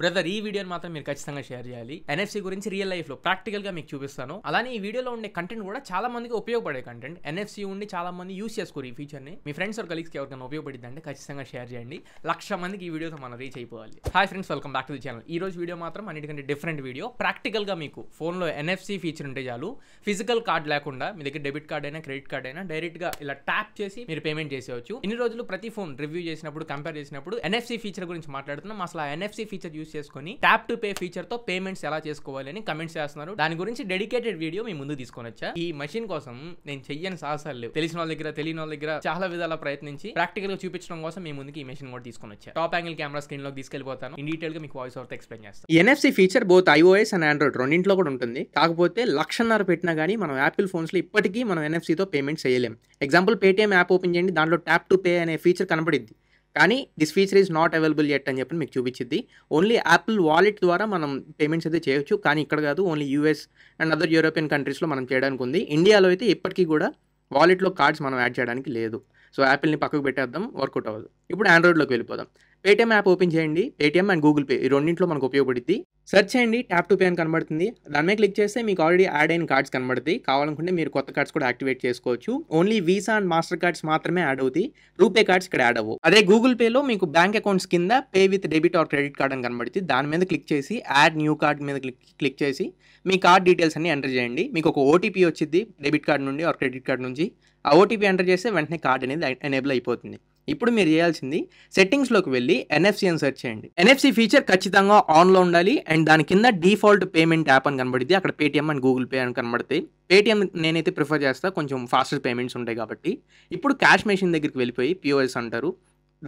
Brother ఈ వీడియోని మాత్రం మీరు ఖచ్చితంగా షేర్ చేయాలి. ఎన్ఎఫ్సి గురించి రియల్ లైఫ్ లో ప్రాక్టికల్ గా మీకు చూపిస్తాను. అలానే ఈ వీడియోలో ఉండే కంటెంట్ కూడా చాలా మందికి ఉపయోగపడే కంటెంట్. ఎన్ఎఫ్సి ఉండి చాలా మంది యూస్ చేసుకోరు ఈ ఫీచర్ ని. మీ ఫ్రెండ్స్ ఆర్ కలీగ్స్ కి ఎవరికైనా ఉపయోగపడింది అంటే ఖచ్చితంగా షేర్ చేయండి. 1,00,000 మందికి ఈ వీడియోతో మనం రీచ్ అయిపోవాలి. Hi friends, welcome back to the channel. ఈ రోజు వీడియో మాత్రం అన్నిటికంటే డిఫరెంట్ వీడియో. ప్రాక్టికల్ గా మీకు ఫోన్ లో ఎన్ఎఫ్సి ఫీచర్ ఉంటే చాలు, ఫిజికల్ కార్డ్ లేకుండా మీ దగ్గర డెబిట్ కార్డ్ అయినా క్రెడిట్ కార్డ్ అయినా డైరెక్ట్ గా ఇలా ట్యాప్ చేసి మీరు పేమెంట్ చేసేవచ్చు. ఇన్ని రోజులు ప్రతి ఫోన్ రివ్యూ చేసినప్పుడు కంపేర్ చేసినప్పుడు ఎన్ఎఫ్సి ఫీచర్ గురించి మాట్లాడుతున్నాం. అసలు ఆ ఎన్ఎఫ్సి ఫీచర్ యూస్ చేసుకొని ట్యాప్ టు పే ఫీచర్ తో పేమెంట్స్ ఎలా చేసుకోవాలి అని కమెంట్స్ చేస్తున్నారు. దాని గురించి డెడికేటెడ్ వీడియో మీ ముందు తీసుకొని వచ్చా. ఈ మషిన్ కోసం నేను చెయ్యని సాహసాలు లేవు. తెలిసిన వాళ్ళ దగ్గర తెలియని వాళ్ళ దగ్గర చాలా విధాల ప్రయత్నించి ప్రాక్టికల్ గా చూపించడం కోసం మీ ముందుకి ఈ మషిన్ కూడా తీసుకొని వచ్చా. టాప్ యాంగిల్ కెమెరా స్క్రీన్ లోకి తీసుకెళ్లిపోతాను. ఇన్ డీటెయిల్ గా మీకు వాయిస్ ఓవర్ తో ఎక్స్ప్లెయిన్ చేస్తాను. ఈ NFC feature both iOS and Android రెండింటిలో కూడా ఉంటుంది. కాకపోతే 1,00,000 పెట్టినా కానీ మనం యాపిల్ ఫోన్స్ లో ఇప్పటికీ మనం ఎన్ఎఫ్సితో పేమెంట్ చేయలేం. ఎగ్జాంపుల్ పేటిఎం యాప్ ఓపెన్ చేయండి, దాంట్లో ట్యాప్ టు పే అనే ఫీచర్ కనబడిద్ది. కానీ this feature is not available yet అని చెప్పి మీకు చూపించింది. ఓన్లీ యాపిల్ వాలెట్ ద్వారా మనం పేమెంట్స్ అయితే చేయొచ్చు, కానీ ఇక్కడ కాదు. Only US and other European కంట్రీస్లో మనం చేయడానికి ఉంది. ఇండియాలో అయితే ఇప్పటికీ కూడా వాలెట్లో కార్డ్స్ మనం యాడ్ చేయడానికి లేదు. సో యాపిల్ని పక్కకు పెట్టేద్దాం, వర్కౌట్ అవ్వదు. ఇప్పుడు ఆండ్రాయిడ్లోకి వెళ్ళిపోదాం. పేటిఎం యాప్ ఓపెన్ చేయండి. పేటిఎం అండ్ గూగుల్ పే ఈ రెండింటిలో మనకు ఉపయోగపడుద్ది. సెర్చ్ చేయండి, ట్యాప్ టు పే అని కనబడుతుంది. దాని మీద క్లిక్ చేస్తే మీకు ఆల్రెడీ యాడ్ అయిన కార్డ్స్ కనబడుతుంది. కావాలనుకుంటే మీరు కొత్త కార్డ్స్ కూడా యాక్టివేట్ చేసుకోవచ్చు. Only visa and master cards మాత్రమే యాడ్ అవుతాయి. రూపే కార్డ్స్ ఇక్కడ యాడ్ అవ్వవు. అదే గూగుల్ పేలో మీకు బ్యాంక్ అకౌంట్స్ కింద pay with debit or credit card అని కనబడుతుంది. దాని మీద క్లిక్ చేసి యాడ్ న్యూ కార్డ్ మీద క్లిక్ చేసి మీ కార్డ్ డీటెయిల్స్ అన్ని ఎంటర్ చేయండి. మీకు ఒక ఓటీపీ వచ్చింది డెబిట్ కార్డ్ నుండి ఆర్ క్రెడిట్ కార్డ్ నుంచి. ఆ ఓటీపీ ఎంటర్ చేస్తే వెంటనే కార్డ్ అనేది ఎనేబుల్ అయిపోతుంది. ఇప్పుడు మీరు చేయాల్సింది సెట్టింగ్స్లోకి వెళ్ళి ఎన్ఎఫ్సి అని సెర్చ్ చేయండి. ఎన్ఎఫ్సి ఫీచర్ ఖచ్చితంగా ఆన్లో ఉండాలి. అండ్ దాని కింద డిఫాల్ట్ పేమెంట్ యాప్ అని కనబడిద్ది. అక్కడ పేటిఎం అండ్ గూగుల్ పే అని కనబడతాయి. పేటిఎం నేనైతే ప్రిఫర్ చేస్తాను, కొంచెం ఫాస్టర్ పేమెంట్స్ ఉంటాయి కాబట్టి. ఇప్పుడు క్యాష్ మెషిన్ దగ్గరికి వెళ్ళిపోయి పిఓఎస్ అంటారు.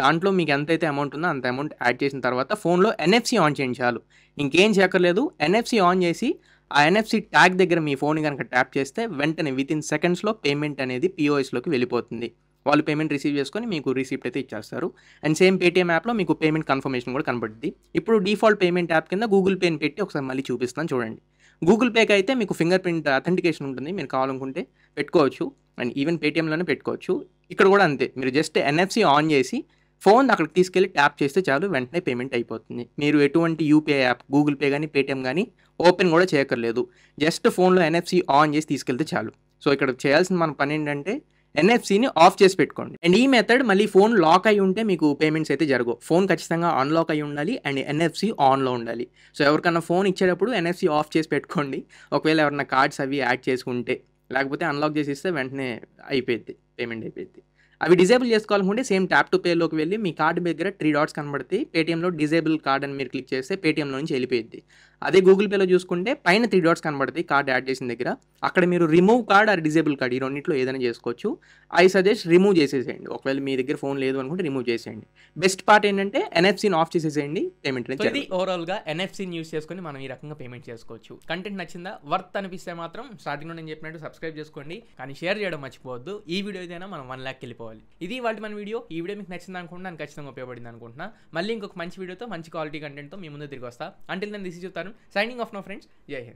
దాంట్లో మీకు ఎంతైతే అమౌంట్ ఉందో అంత అమౌంట్ యాడ్ చేసిన తర్వాత ఫోన్లో ఎన్ఎఫ్సి ఆన్ చేయండి చాలు. ఇంకేం చేయక్కర్లేదు. ఎన్ఎఫ్సి ఆన్ చేసి ఆ ఎన్ఎఫ్సి ట్యాగ్ దగ్గర మీ ఫోన్ కనుక ట్యాప్ చేస్తే వెంటనే వితిన్ సెకండ్స్లో పేమెంట్ అనేది పిఓఎస్లోకి వెళ్ళిపోతుంది. వాళ్ళు పేమెంట్ రిసీవ్ చేసుకొని మీకు రిసిప్ట్ అయితే ఇచ్చేస్తారు. అండ్ సేమ్ పేటిఎం యాప్లో మీకు పేమెంట్ కన్ఫర్మేషన్ కూడా కనబడుద్ది. ఇప్పుడు డిఫాల్ట్ పేమెంట్ యాప్ కింద గూగుల్ పేని పెట్టి ఒకసారి మళ్ళీ చూపిస్తాను చూడండి. గూగుల్ పేకి అయితే మీకు ఫింగర్ ప్రింట్ అథెంటికేషన్ ఉంటుంది. మీరు కావాలనుకుంటే పెట్టుకోవచ్చు. అండ్ ఈవెన్ పేటిఎంలోనే పెట్టుకోవచ్చు. ఇక్కడ కూడా అంతే. మీరు జస్ట్ ఎన్ఎఫ్సి ఆన్ చేసి ఫోన్ అక్కడికి తీసుకెళ్ళి ట్యాప్ చేస్తే చాలు, వెంటనే పేమెంట్ అయిపోతుంది. మీరు ఎటువంటి యూపీఐ యాప్ గూగుల్ పే కానీ పేటిఎం కానీ ఓపెన్ కూడా చేయక్కర్లేదు. జస్ట్ ఫోన్లో ఎన్ఎఫ్సి ఆన్ చేసి తీసుకెళ్తే చాలు. సో ఇక్కడ చేయాల్సిన మన పని ఏంటంటే ఎన్ఎఫ్సిని ఆఫ్ చేసి పెట్టుకోండి. అండ్ ఈ మెథడ్ మళ్ళీ ఫోన్ లాక్ అయి ఉంటే మీకు పేమెంట్స్ అయితే జరగవు. ఫోన్ ఖచ్చితంగా అన్లాక్ అయి ఉండాలి అండ్ ఎన్ఎఫ్సి ఆన్లో ఉండాలి. సో ఎవరికన్నా ఫోన్ ఇచ్చేటప్పుడు ఎన్ఎఫ్సి ఆఫ్ చేసి పెట్టుకోండి. ఒకవేళ ఎవరైనా కార్డ్స్ అవి యాడ్ చేసుకుంటే, లేకపోతే అన్లాక్ చేసి ఇస్తే వెంటనే అయిపోయింది, పేమెంట్ అయిపోయింది. అవి డిజేబుల్ చేసుకోవాలనుకుంటే సేమ్ ట్యాప్ టు పేలోకి వెళ్ళి మీ కార్డు దగ్గర 3 డాట్స్ కనబడతాయి. పేటిఎంలో డిజేబుల్ కార్డ్ అని మీరు క్లిక్ చేస్తే పేటిఎంలో నుంచి వెళ్ళిపోయింది. అదే గూగుల్ పేలో చూసుకుంటే పైన 3 డాట్స్ కనబడతాయి కార్డ్ యాడ్ చేసిన దగ్గర. అక్కడ మీరు remove card or disable card ఈ రెండింటిలో ఏదైనా చేసుకోవచ్చు. ఐ సజెస్ట్ రిమూవ్ చేసేసేయండి. ఒకవేళ మీ దగ్గర ఫోన్ లేదు అనుకుంటే రిమూవ్ చేసేయండి. బెస్ట్ పార్ట్ ఏంటంటే ఎన్ఎఫ్సిని ఆఫ్ చేసేసేయండి, పేమెంట్ అనేది. ఇది ఓవరాల్ గా ఎన్ఎఫ్సిని యూస్ చేసుకొని మనం ఈ రకంగా పేమెంట్ చేసుకోవచ్చు. కంటెంట్ నచ్చిందా, వర్త్ అనిపిస్తే మాత్రం స్టార్టింగ్ లో నేను చెప్పినట్టు సబ్స్క్రైబ్ చేసుకోండి. కానీ షేర్ చేయడం మర్చిపోవద్దు. ఈ వీడియో ఏదైనా మనం 1 lakh వెళ్ళిపోవాలి. ఇది వాటి మన వీడియో. ఈ వీడియో మీకు నచ్చింది అనుకుంటున్నా, నాకు ఖచ్చితంగా ఉపయోగపడింది అనుకుంటున్నా. మళ్ళీ ఇంకొక మంచి వీడియోతో మంచి క్వాలిటీ కంటెంట్తో మీ ముందు తిరిగి వస్తా. Until then this is your Tarun signing off no friends. జై హింద్.